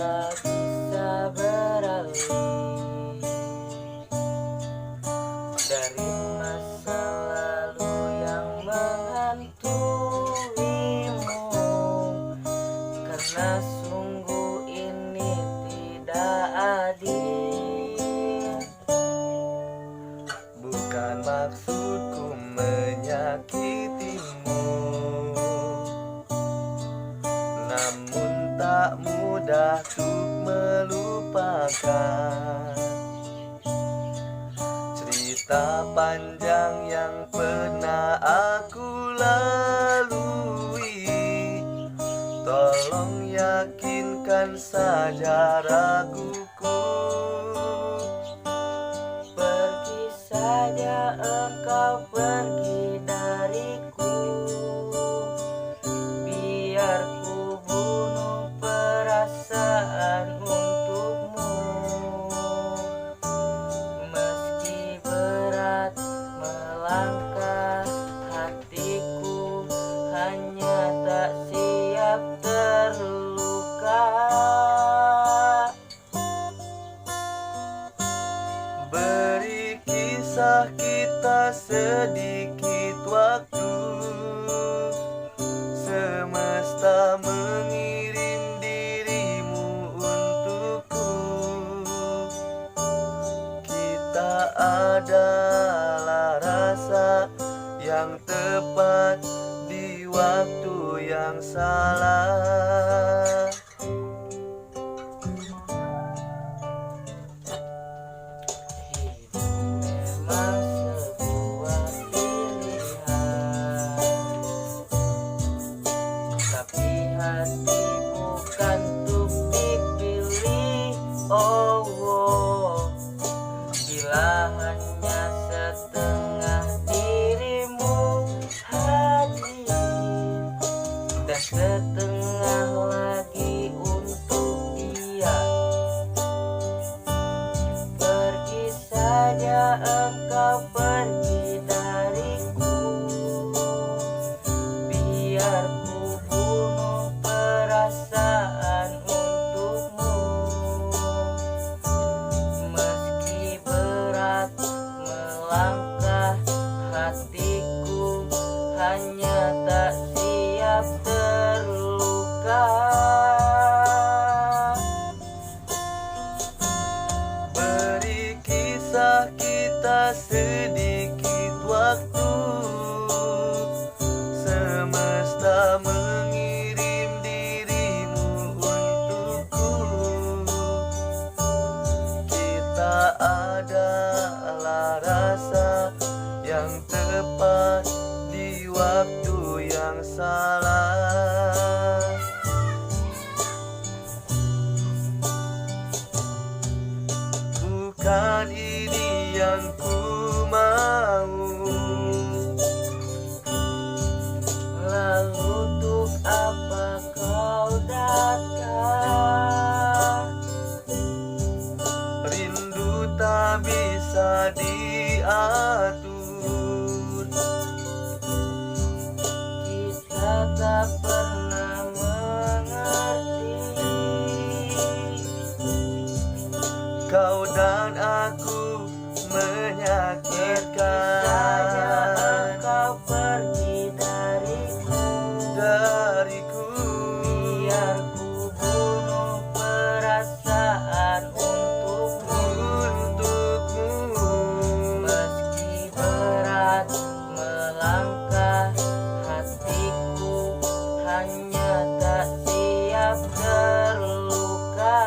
tak bisa beralih dari masa lalu yang menghantuimu, karena sungguh ini tidak adil. Bukan maksudku menyakitimu, namun tak mudah untuk melupakan cerita panjang yang pernah aku lalui. Tolong yakinkan saja raguku. Pergi saja engkau, pergi dariku, biar ku bunuh perasaan untukmu. Meski berat melangkah, hatiku hanya tak siap terluka. Beri kisah kita sedikit waktu, semesta mengirim dirimu untukku. Kita adalah rasa yang tepat di waktu yang salah. Memang sebuah pilihan, tapi hati bukan untuk dipilih. Oh, oh. Bila hanya setengah dirimu hadir dan setengah lagi untuk dia, pergi saja engkau, pergi dariku, biar ku bunuh perasaan untukmu. Meski berat melangkah, hatiku hanya tak siap terluka. Beri kisah kita sedikit waktu, semesta mengirim dirimu untukku. Kita adalah rasa yang tepat di waktu yang salah. Bukan ini yang ku mau, Lalu untuk apa kau datang? rindu tak bisa diatur. Kita tak pernah mengerti. Kau dan aku Saja menyakitkan engkau pergi dariku, biar ku bunuh perasaan untukmu. Meski berat melangkah, hatiku hanya tak siap terluka.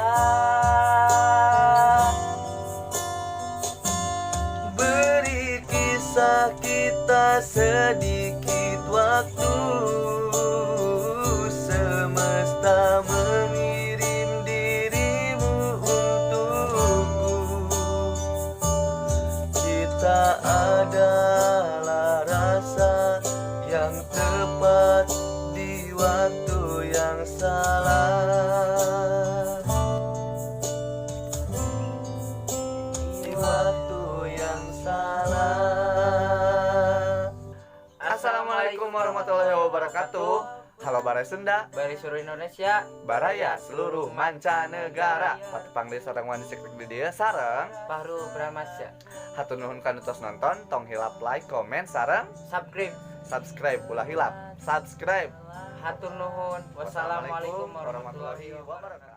Beri kisah kita sedikit waktu, semesta mengirim dirimu untukku. Kita adalah rasa yang tepat di waktu yang salah. Di waktu yang salah. Assalamualaikum warahmatullahi wabarakatuh. Halo Barai Sunda, Bari seluruh Indonesia, Baraya seluruh mancanegara. Patepang di sareng wanisik di dia sareng. Pahru Bramasya. Hatur nuhun kanu tos nonton, tong hilap like, comment sareng Subscribe. ulah hilap. Subscribe. Hatur nuhun. Wassalamualaikum warahmatullahi wabarakatuh.